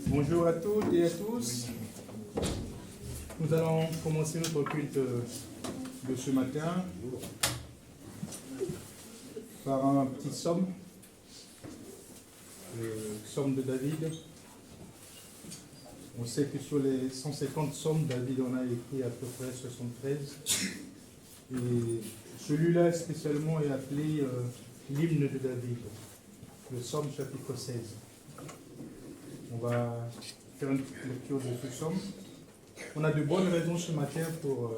Bonjour à toutes et à tous. Nous allons commencer notre culte de ce matin par un petit psaume, le psaume de David. On sait que sur les 150 psaumes, David en a écrit à peu près 73. Et celui-là spécialement est appelé l'hymne de David, le psaume chapitre 16. On va faire une lecture de ce psaume. On a de bonnes raisons ce matin pour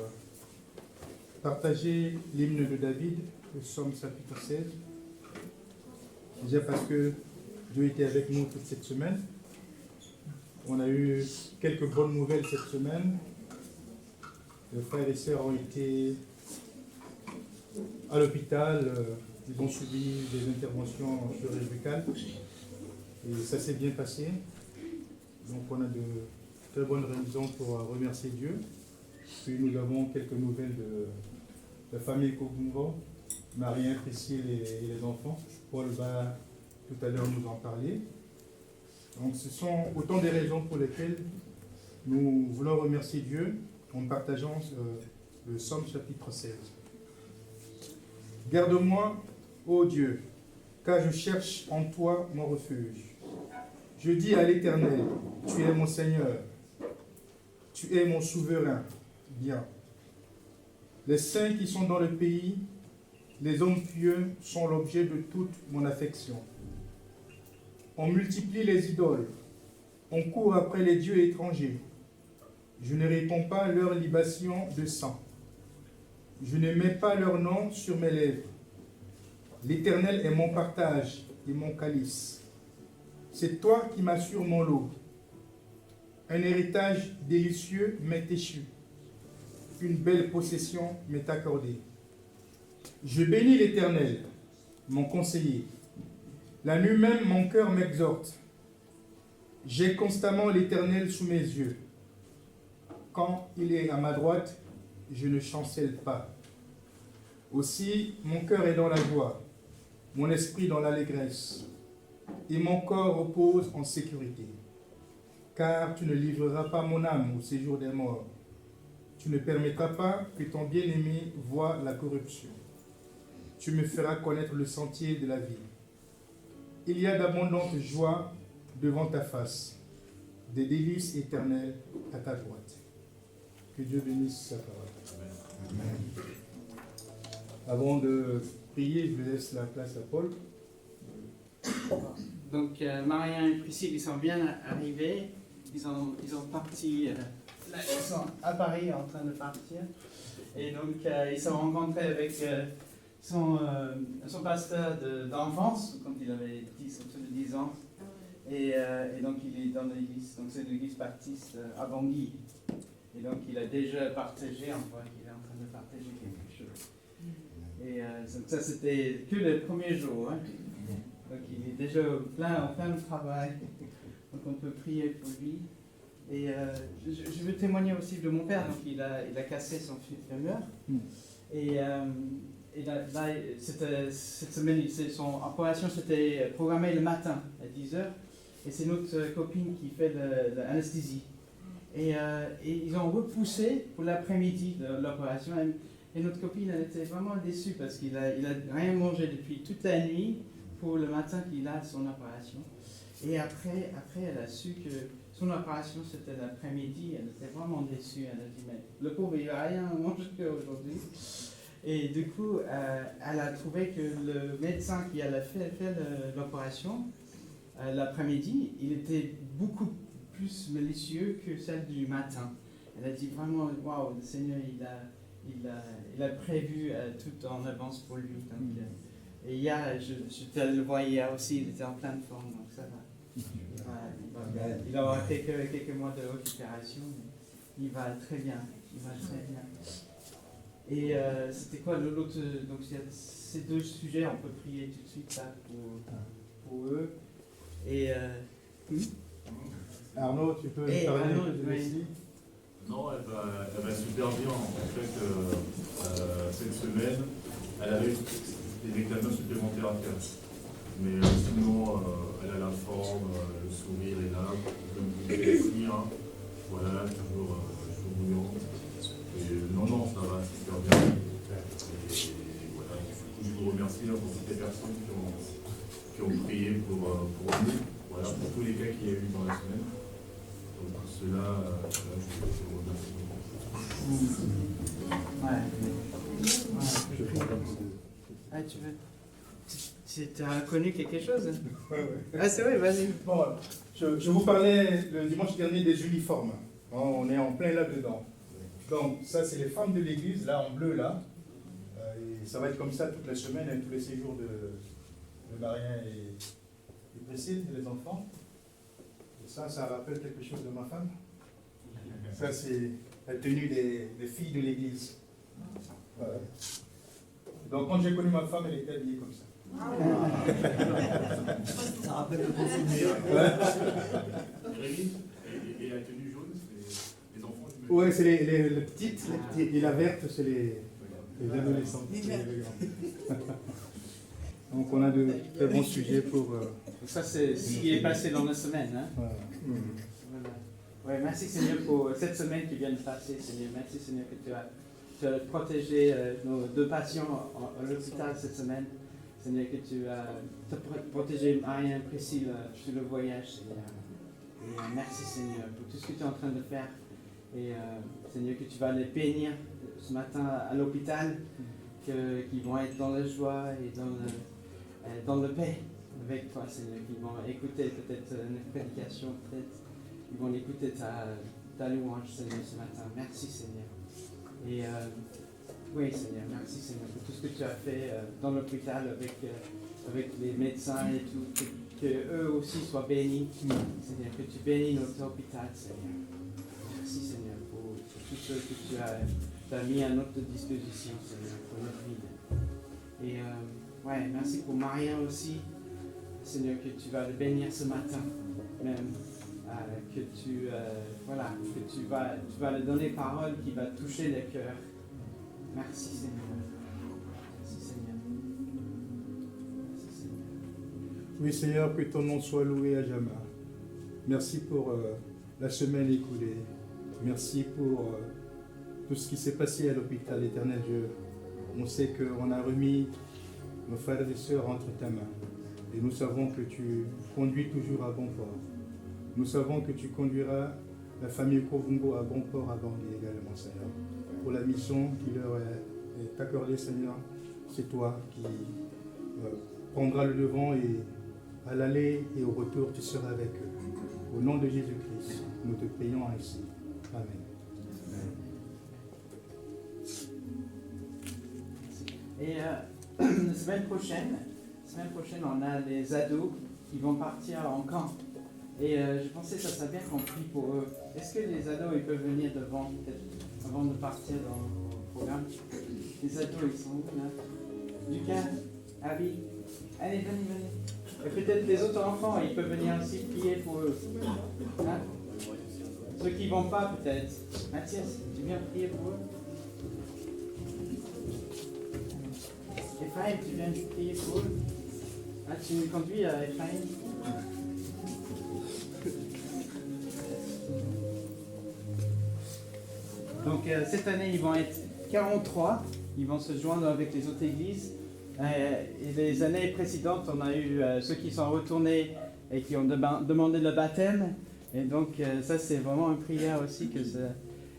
partager l'hymne de David, le psaume chapitre 16. Déjà parce que Dieu était avec nous toute cette semaine. On a eu quelques bonnes nouvelles cette semaine. Les frères et sœurs ont été à l'hôpital, ils ont subi des interventions chirurgicales et ça s'est bien passé. Donc on a de très bonnes raisons pour remercier Dieu. Puis nous avons quelques nouvelles de la famille Kogungo, Marie, Priscille et les enfants. Paul va tout à l'heure nous en parler. Donc ce sont autant des raisons pour lesquelles nous voulons remercier Dieu en partageant le psaume chapitre 16. Garde-moi, ô Dieu, car je cherche en toi mon refuge. Je dis à l'Éternel, tu es mon Seigneur, tu es mon souverain. Bien. Les saints qui sont dans le pays, les hommes pieux sont l'objet de toute mon affection. On multiplie les idoles, on court après les dieux étrangers. Je ne réponds pas leur libation de sang. Je ne mets pas leur nom sur mes lèvres. L'Éternel est mon partage et mon calice. C'est toi qui m'assures mon lot. Un héritage délicieux m'est échu. Une belle possession m'est accordée. Je bénis l'Éternel, mon conseiller. La nuit même, mon cœur m'exhorte. J'ai constamment l'Éternel sous mes yeux. Quand il est à ma droite, je ne chancelle pas. Aussi, mon cœur est dans la joie, mon esprit dans l'allégresse, et mon corps repose en sécurité. Car tu ne livreras pas mon âme au séjour des morts. Tu ne permettras pas que ton bien-aimé voie la corruption. Tu me feras connaître le sentier de la vie. Il y a d'abondantes joies devant ta face, des délices éternelles à ta droite. Que Dieu bénisse sa parole. Amen. Avant de prier, je laisse la place à Paul. Donc, Maria et Priscille, ils sont bien arrivés. Ils ont parti. Là, ils sont à Paris en train de partir. Et donc, ils se sont rencontrés avec son pasteur d'enfance, quand il avait 10 ans. Et donc, il est dans l'église. Donc, c'est l'église baptiste à Bangui. Et donc, il a déjà partagé, on voit qu'il est en train de partager quelque chose. Et donc, ça, c'était que le premier jour. Hein. Donc, il est déjà en plein de travail. Donc, on peut prier pour lui. Et je veux témoigner aussi de mon père. Donc, il a cassé son fémur. Et là, cette semaine, son opération s'était programmée le matin à 10h. Et c'est notre copine qui fait de l'anesthésie. Et ils ont repoussé pour l'après-midi de l'opération. Et notre copine, elle était vraiment déçue parce qu'il a rien mangé depuis toute la nuit pour le matin qu'il a son opération. Et après, elle a su que son opération, c'était l'après-midi. Elle était vraiment déçue. Elle a dit, mais le pauvre, il n'a rien mangé aujourd'hui. Et du coup, elle a trouvé que le médecin qui a fait l'opération l'après-midi, il était beaucoup plus malicieux que celle du matin. Elle a dit vraiment, waouh, le Seigneur, il a prévu tout en avance pour lui. Donc, et hier, je le voyais hier aussi, il était en pleine forme, donc ça va. Il aura quelques mois de récupération, mais il va très bien. Et c'était quoi l'autre? Donc il y a ces deux sujets, on peut prier tout de suite là, pour eux. Et Arnaud, tu peux parler de Leslie? Non, elle va super bien. En fait, elle avait des examens supplémentaires à faire. Mais sinon, elle a la forme, le sourire est là, comme vous pouvez ici, hein. Voilà, toujours bouillante. Et non, ça va super bien. Et voilà, du coup, je vous remercie pour toutes les personnes qui ont prié pour nous, voilà, pour tous les cas qu'il y a eu dans la semaine. Donc pour cela, je vous remercie beaucoup. Ah, tu veux. Tu as connu quelque chose? Ouais. Ah, c'est vrai, vas-y. Bon, je vous parlais le dimanche dernier des uniformes. On est en plein là-dedans. Donc, ça, c'est les femmes de l'église, là, en bleu, là. Et ça va être comme ça toute la semaine, avec tous les séjours de Marien et Priscille, et les enfants. Et ça rappelle quelque chose de ma femme. Ça, c'est la tenue des filles de l'église. Voilà. Donc, quand j'ai connu ma femme, elle était habillée comme ça. Ça rappelle le bon souvenir. Et la tenue jaune, c'est les enfants du Ouais, c'est les petites, et la verte, c'est les adolescents. Donc on a de très bons sujets pour... Ça, c'est ce qui est passé dans la semaine. Hein? Voilà. Voilà. Ouais, merci Seigneur pour cette semaine qui vient de passer, Seigneur. Merci Seigneur que tu as protégé nos 2 patients à l'hôpital cette semaine. Seigneur, que tu as protégé Marie et Priscille sur le voyage, Seigneur. Et merci Seigneur pour tout ce que tu es en train de faire. Et Seigneur, que tu vas les bénir ce matin à l'hôpital, qu'ils vont être dans la joie et dans le paix avec toi, Seigneur, qu'ils vont écouter peut-être une prédication, peut-être ils vont écouter ta louange, Seigneur, ce matin. Merci Seigneur. Et oui, Seigneur, merci Seigneur pour tout ce que tu as fait dans l'hôpital avec les médecins et tout, que eux aussi soient bénis. Seigneur, que tu bénis notre hôpital, Seigneur. Merci Seigneur pour tout ce que tu as mis à notre disposition, Seigneur, pour notre vie. Et ouais, merci pour Maria aussi, Seigneur, que tu vas le bénir ce matin, même. Que tu vas lui donner parole qui va toucher les cœurs. Merci Seigneur. Merci Seigneur. Merci Seigneur. Oui Seigneur, que ton nom soit loué à jamais. Merci pour la semaine écoulée. Merci pour tout ce qui s'est passé à l'hôpital, Éternel Dieu. On sait qu'on a remis nos frères et sœurs entre ta main. Et nous savons que tu conduis toujours à bon port. Nous savons que tu conduiras la famille Kovungo à bon port à Bangui également, Seigneur. Pour la mission qui leur est accordée, Seigneur, c'est toi qui prendras le devant et à l'aller et au retour, tu seras avec eux. Au nom de Jésus-Christ, nous te prions ainsi. Amen. Et la semaine prochaine, on a les ados qui vont partir en camp. Et je pensais que ça serait bien qu'on prie pour eux. Est-ce que les ados ils peuvent venir devant, peut-être, avant de partir dans le programme? Les ados, ils sont où là? Lucas, Abby, allez, venez. Et peut-être les autres enfants, ils peuvent venir aussi prier pour eux. Hein? Ceux qui ne vont pas, peut-être. Mathias, tu viens prier pour eux? Ephraim, tu viens prier pour eux? Ah, tu me conduis à Ephraim? Donc cette année, ils vont être 43, ils vont se joindre avec les autres églises. Et les années précédentes, on a eu ceux qui sont retournés et qui ont demandé le baptême. Et donc ça, c'est vraiment une prière aussi.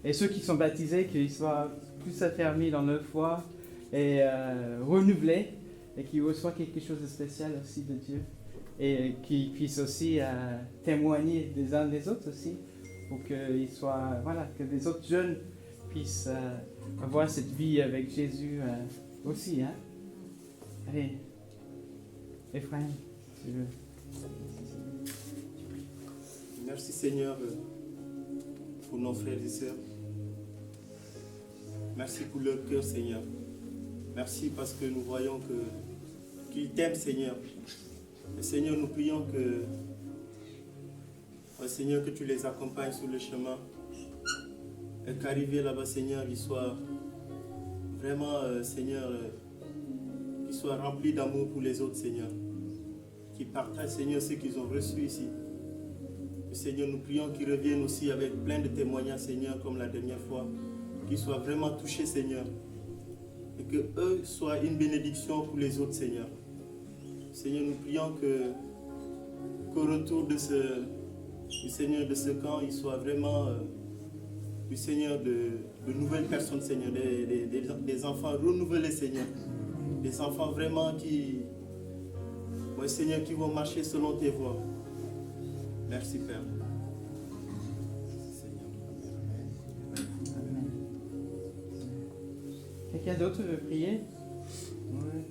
Et ceux qui sont baptisés, qu'ils soient plus affermis dans leur foi et renouvelés, et qu'ils reçoivent quelque chose de spécial aussi de Dieu. Et qu'ils puissent aussi témoigner des uns des autres aussi, pour qu'ils soient, voilà, que les autres jeunes puissent avoir cette vie avec Jésus aussi. Hein? Allez, Ephraim, si tu veux. Merci Seigneur pour nos frères et sœurs. Merci pour leur cœur, Seigneur. Merci parce que nous voyons qu'ils t'aiment, Seigneur. Et Seigneur, nous prions Seigneur, que tu les accompagnes sur le chemin. Et qu'arrivé là-bas, Seigneur, ils soient vraiment, Seigneur, qu'ils soient remplis d'amour pour les autres, Seigneur. Qu'ils partagent, Seigneur, ce qu'ils ont reçu ici. Et Seigneur, nous prions qu'ils reviennent aussi avec plein de témoignages, Seigneur, comme la dernière fois. Qu'ils soient vraiment touchés, Seigneur. Et que eux soient une bénédiction pour les autres, Seigneur. Seigneur, nous prions qu'au retour du Seigneur de ce camp, il soit vraiment du Seigneur de nouvelles personnes, Seigneur, des enfants renouvelés, Seigneur. Des enfants vraiment qui vont marcher selon tes voies. Merci, Père. Amen. Quelqu'un d'autre veut prier? Ouais.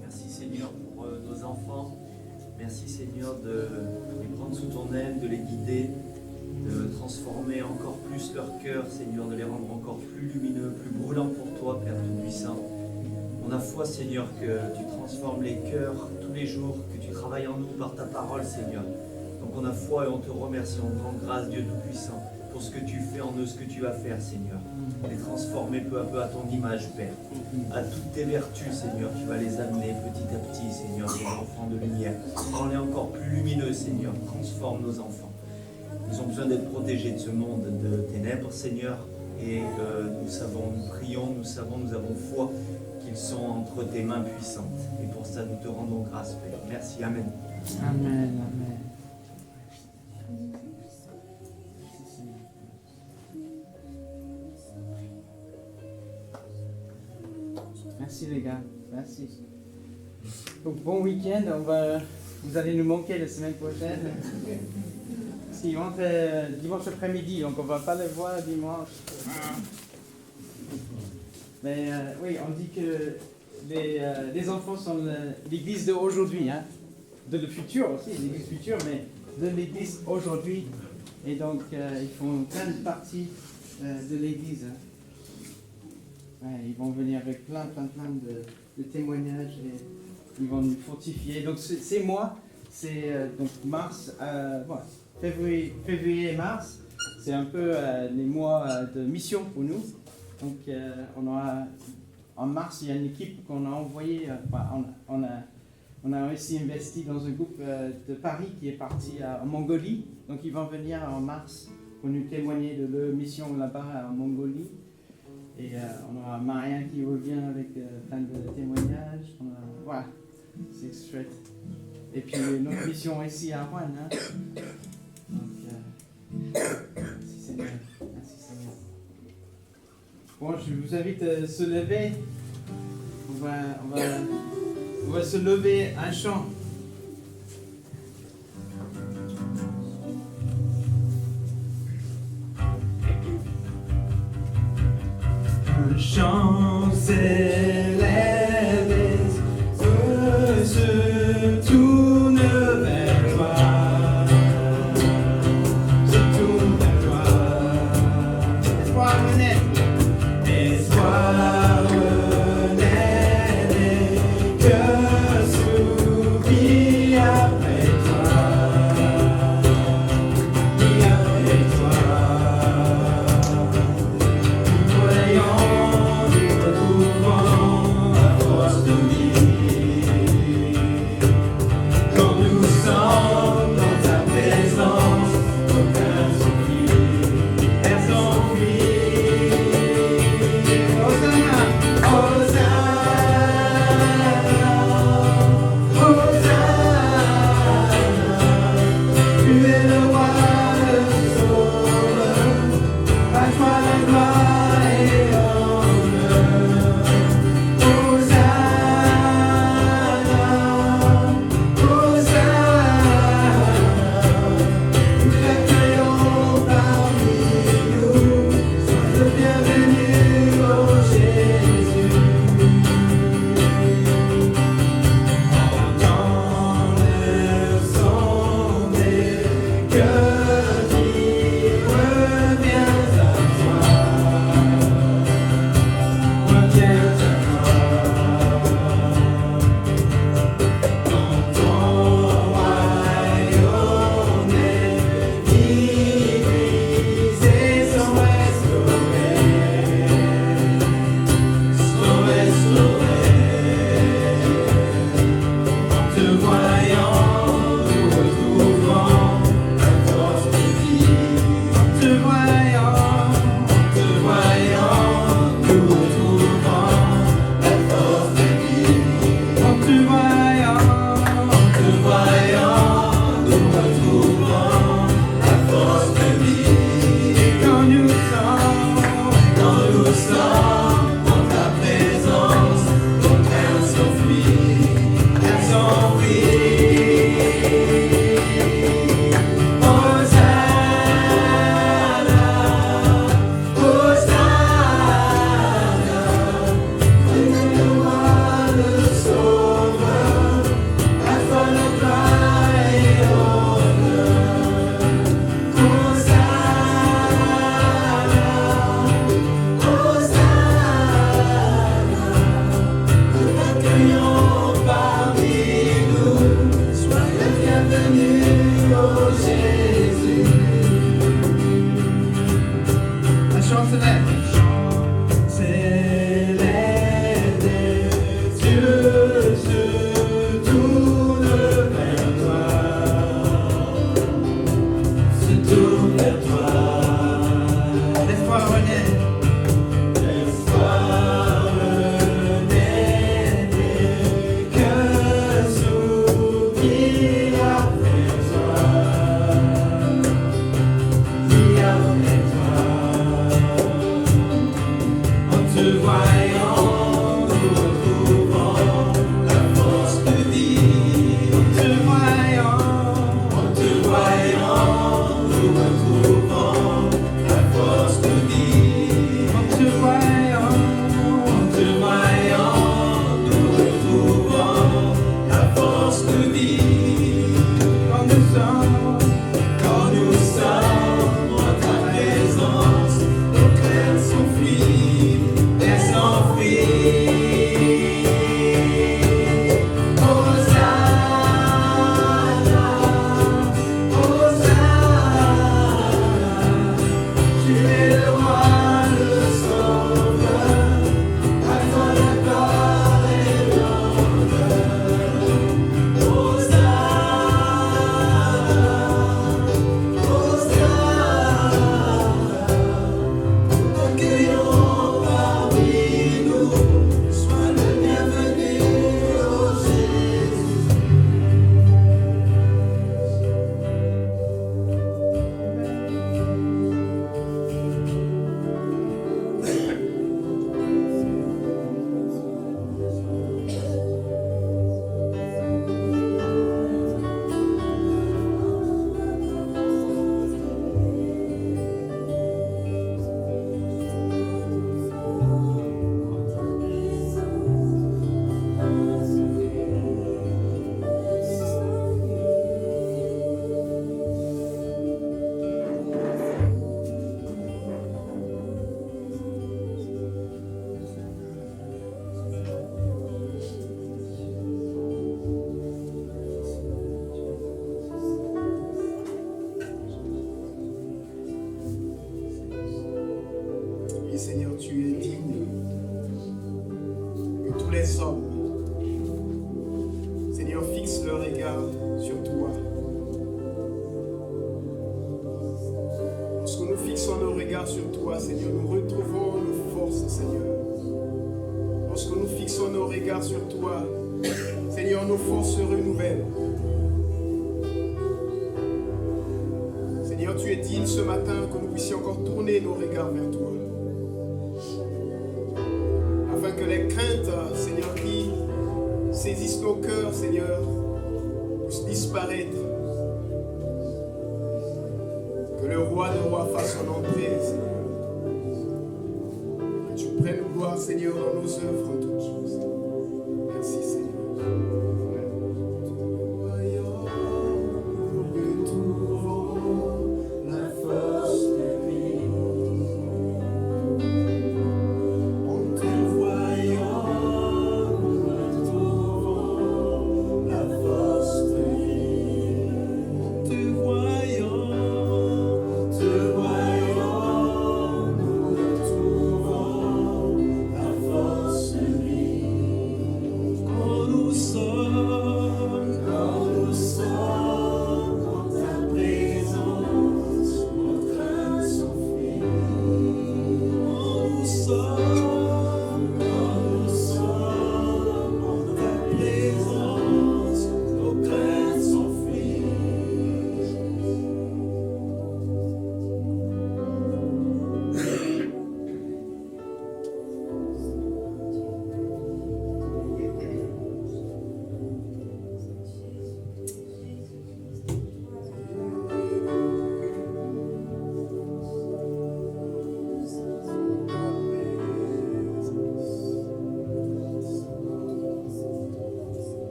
Merci Seigneur pour nos enfants. Merci Seigneur de les prendre sous ton aile, de les guider, de transformer encore plus leur cœur, Seigneur, de les rendre encore plus lumineux, plus brûlants pour toi, Père Tout-Puissant. On a foi, Seigneur, que tu transformes les cœurs tous les jours, que tu travailles en nous par ta parole, Seigneur. Donc on a foi et on te remercie, on te rend grâce, Dieu Tout-Puissant, pour ce que tu fais en eux, ce que tu vas faire, Seigneur. Les transformer peu à peu à ton image, Père. À toutes tes vertus, Seigneur, tu vas les amener petit à petit, Seigneur, les enfants de lumière. Rends-les encore plus lumineux, Seigneur. Transforme nos enfants. Ils ont besoin d'être protégés de ce monde de ténèbres, Seigneur. Et nous savons, nous prions, nous savons, nous avons foi qu'ils sont entre tes mains puissantes. Et pour ça, nous te rendons grâce, Père. Merci, Amen. Amen, amen. Merci les gars, merci. Donc bon week-end, vous allez nous manquer la semaine prochaine. Parce qu'ils rentrent dimanche après-midi, donc on ne va pas les voir dimanche. Mais oui, on dit que les enfants sont l'église d'aujourd'hui, hein, de le futur aussi, l'église future, mais de l'église aujourd'hui. Et donc ils font plein de parties de l'église. Hein. Ouais, ils vont venir avec plein de témoignages et ils vont nous fortifier. Donc c'est moi, c'est donc mars, février et mars, c'est un peu les mois de mission pour nous. Donc on aura, en mars, il y a une équipe qu'on a envoyée, on a aussi investi dans un groupe de Paris qui est parti en Mongolie. Donc ils vont venir en mars pour nous témoigner de leur mission là-bas en Mongolie. Et on aura Maria qui revient avec plein de témoignages. Voilà, c'est chouette. Et puis notre mission ici à Rouen. Hein. Donc, merci Seigneur. Merci Seigneur. Bon, je vous invite à se lever. On va se lever un chant. Un chant s'élève et se tourne vers toi. Se tourne vers toi. Espoir renaît. Espoir renaît. Les cœurs s'oublient après toi. Et après toi. Voyons.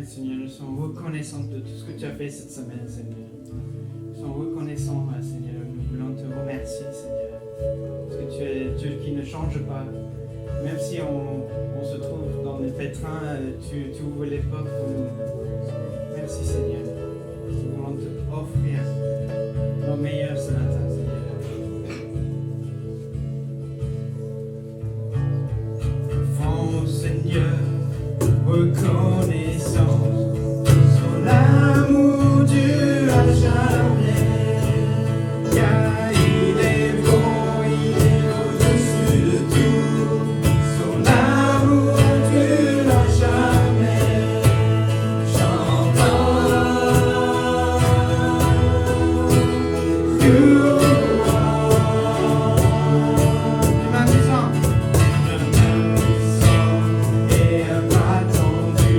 Seigneur, nous sommes reconnaissants de tout ce que tu as fait cette semaine, Seigneur. Nous sommes reconnaissants, Seigneur. Nous voulons te remercier, Seigneur. Parce que tu es Dieu qui ne change pas. Même si on se trouve dans des pétrins, tu ouvres les portes pour nous. Merci, Seigneur. Nous voulons te offrir nos meilleurs ce matin, Seigneur. Oh, Seigneur, reconnaissant son amour Dieu à jamais, car il est bon, il est au-dessus de tout. Son amour Dieu à jamais, chantant Dieu. Et m'amusant et m'attendu.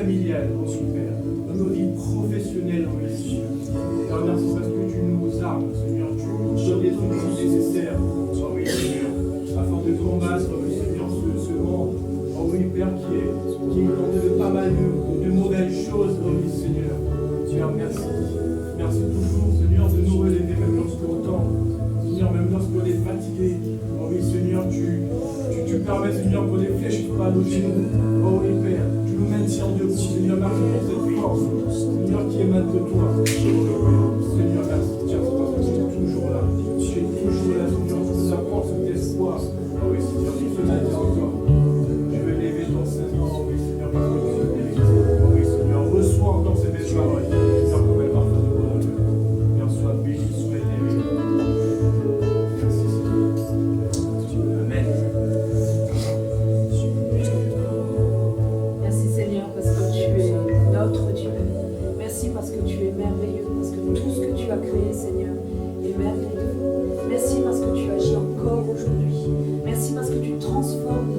familiale, mon Père, dans nos vies professionnelles, mon Seigneur. Je remercie parce que tu nous armes, Seigneur, tu nous donnes les outils nécessaires, oh oui, Seigneur. permets, Seigneur, que les flèches ne soient pas logées nous. Oh oui, Père, tu nous maintiens debout, Seigneur, merci pour cette force, Seigneur, qui émane de toi. Seigneur, merci, tiens, c'est parce que tu es toujours là. Tu es toujours là, Seigneur, tu nous apportes cet espoir. Oh oui, Seigneur, ce matin encore, je vais lever ton Saint-Nom, oh oui, Seigneur, parce que tu es mérité. Oh oui, Seigneur, reçois encore ces belles paroles, Seigneur, comme un parfum de bonheur. Seigneur, sois béni, sois aimé. Merci, Seigneur. Amen. Merci Seigneur parce que tu es notre Dieu. Merci parce que tu es merveilleux, parce que tout ce que tu as créé Seigneur est merveilleux. Merci parce que tu agis encore aujourd'hui. Merci parce que tu transformes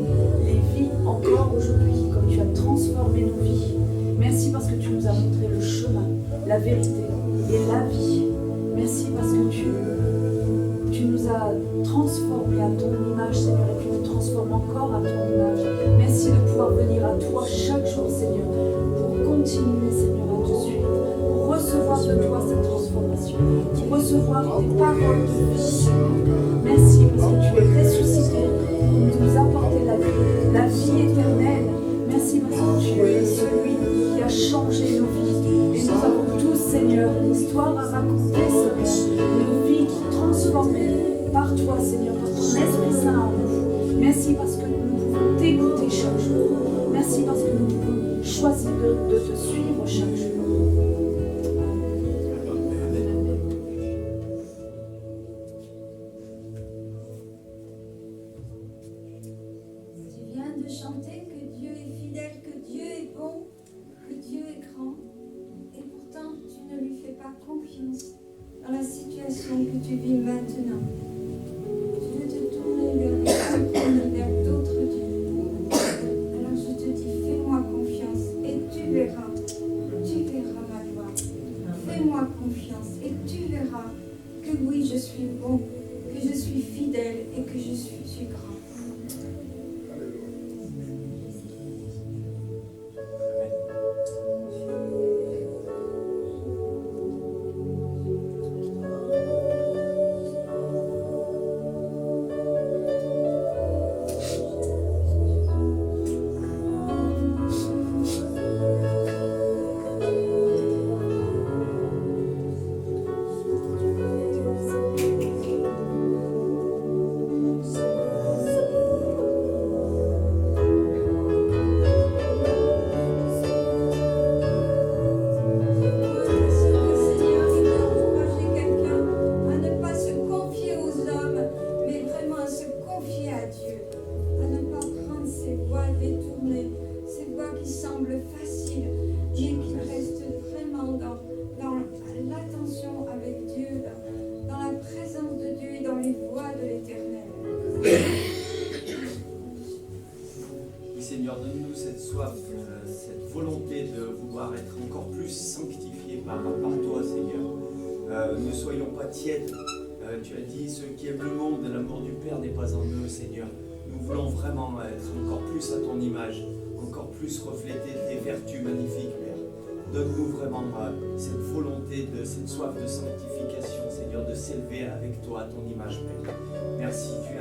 les vies encore aujourd'hui comme tu as transformé nos vies. Merci parce que tu nous as montré le chemin, la vérité et la vie. Merci parce que tu nous as transformés à ton image, Seigneur, et tu nous transformes encore à ton image. Merci de pouvoir venir à toi chaque jour, Seigneur, pour continuer, Seigneur, à te suivre, pour recevoir de toi cette transformation, pour recevoir tes paroles de vie. Merci parce que tu es ressuscité pour nous apporter la vie éternelle. Merci parce que tu es celui qui a changé nos vies. Et nous avons tous, Seigneur, une histoire à raconter, Seigneur, une vie qui est transformée par toi, Seigneur, par ton Esprit Saint en nous. Merci parce que nous pouvons t'écouter chaque jour. Merci parce que nous pouvons choisir de te suivre chaque jour. Tu viens de chanter que Dieu est fidèle, que Dieu est bon, que Dieu est grand. Et pourtant, tu ne lui fais pas confiance dans la situation que tu vis maintenant. Tu veux te tourner vers d'autres dieux. Alors je te dis, fais-moi confiance et tu verras ma gloire. Fais-moi confiance et tu verras que oui, je suis bon, que je suis fidèle et que je suis grand. Seigneur, donne-nous cette soif, cette volonté de vouloir être encore plus sanctifiés par toi, Seigneur. Ne soyons pas tièdes. Tu as dit, ceux qui aiment le monde, l'amour du Père n'est pas en eux, Seigneur. Nous voulons vraiment être encore plus à ton image, encore plus refléter tes vertus magnifiques, Père. Donne-nous vraiment cette volonté, cette soif de sanctification, Seigneur, de s'élever avec toi à ton image, Père. Merci, tu es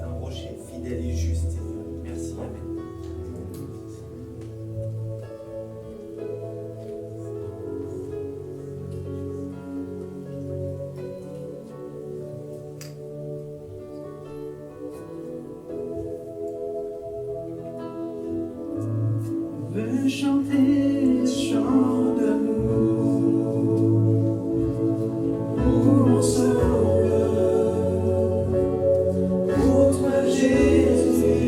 un rocher fidèle et juste, Seigneur. Merci, Amen. Chanter ce chant d'amour pour mon sauveur, pour toi Jésus.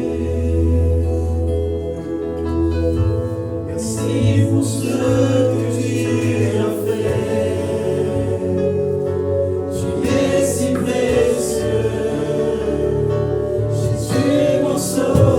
Merci pour ce que tu as fait. Tu es si précieux, Jésus mon sauveur.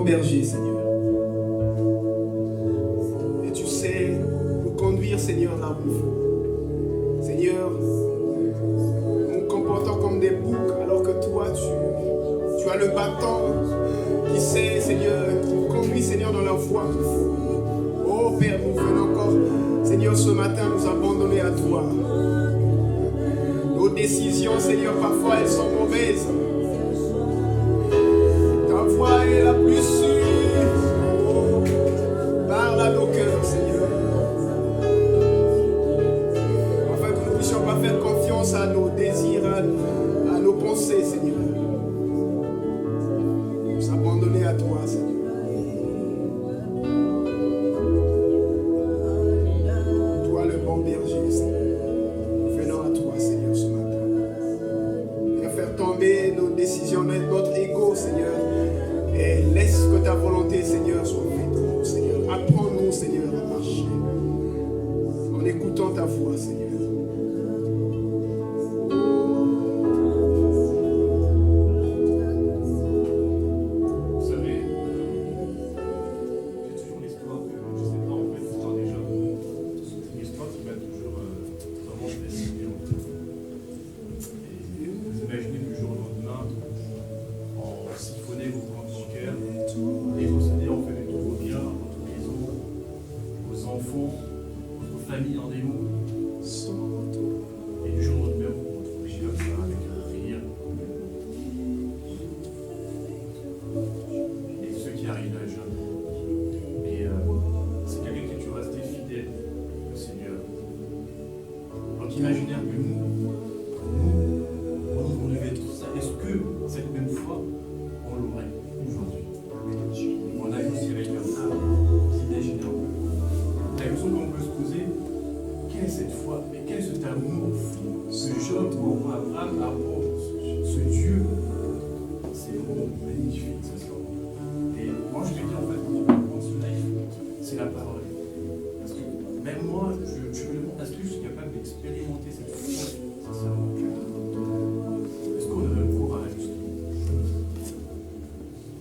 berger, Seigneur. Et tu sais nous conduire, Seigneur, là où il faut. Seigneur, nous comportons comme des boucs, alors que toi, tu as le bâton qui sait, Seigneur, qui nous conduit, Seigneur, dans la voie qu'il faut. Oh Père, nous venons encore, Seigneur, ce matin, nous abandonner à toi. Nos décisions, Seigneur, parfois elles sont mauvaises. Ta voix est la plus sûre. Parle à nos cœurs, Seigneur. Afin que nous ne puissions pas faire confiance à nos désirs, à nos pensées, Seigneur. Nous abandonner à toi, Seigneur. Toi, le bon berger, Seigneur. Venons à toi, Seigneur, ce matin. Et faire tomber nos décisions, notre ego, Seigneur. Et laisse que ta volonté, Seigneur, soit faite en nous, Seigneur. Apprends-nous, Seigneur, à marcher en écoutant ta voix, Seigneur. Vous savez, j'ai toujours l'histoire que, je sais pas en fait, l'histoire des jeunes. famille en démon. Et du jour au lendemain, on se retrouve comme ça, avec un rire. Et ceux qui arrivent à jeune. Et c'est quelqu'un qui est toujours resté fidèle au Seigneur. Donc imaginaire que nous, on vivait tout ça. Est-ce que cette même foi, on l'aurait aujourd'hui? On a aussi avec un âme imaginaire. La question qu'on peut se poser, quelle est cette foi et quel est cet amour que Job ou Abraham a pour ce Dieu? C'est vraiment magnifique, ça sort. Et moi je vais dire en fait, quand on prend ce life, c'est la parole. Parce que même moi, je me demande, est-ce que je suis capable d'expérimenter cette foi sincèrement? Est-ce qu'on a le courage justement?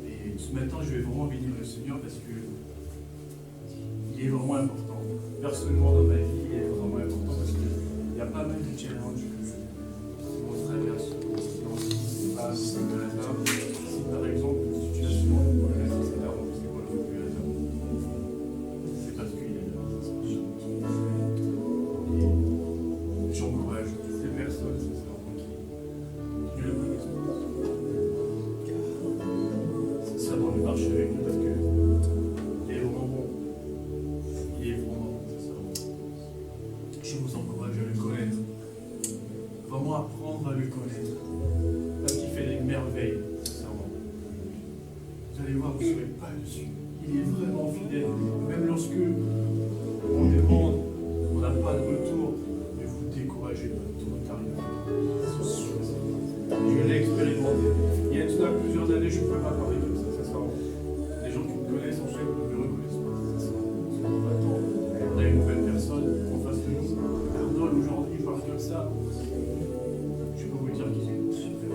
Et ce matin, je vais vraiment bénir le Seigneur parce que il est vraiment important. Personnellement, dans ma vie, il est vraiment important parce qu'il y a pas mal de challenges qu'on traverse. C'est pas de hasard. Si par exemple, une situation problématique, c'est pas le faux du hasard. C'est parce qu'il est là. Et j'encourage ces personnes, sincèrement, qui le connaissent pas. Sincèrement, je marche avec nous parce que il est vraiment bon. Il est vraiment bon, sincèrement. Je vous encourage à le connaître. Vraiment apprendre à le connaître. Parce qu'il fait des merveilles, sincèrement. Vous allez voir, vous ne serez pas dessus. Il est vraiment fidèle. Même lorsque on demande, on n'a pas de retour, ne vous découragez pas, tout arrive. Je l'ai expérimenté. Il y a cela plusieurs années, je ne peux pas parler comme ça, sincèrement. Les gens qui me connaissent, en fait, ne me reconnaissent pas. Maintenant, on a une nouvelle personne en face de nous. Arnold, aujourd'hui, il parle comme ça. Je peux vous dire qu'il est super.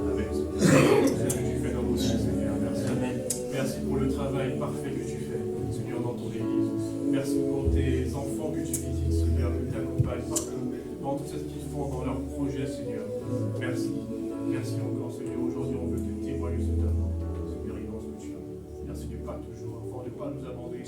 Amen. C'est ce que tu fais dans nos vies, Seigneur. Merci. Merci pour le travail parfait que tu fais, Seigneur, dans ton église. Merci pour tes enfants que tu visites, Seigneur, que tu accompagnes partout, dans tout ce qu'ils font dans leurs projets, Seigneur. Merci. Merci encore, Seigneur. Aujourd'hui, on veut te témoigner cet amour, cette guérison que tu as. Merci de ne pas toujours, de ne pas nous abandonner.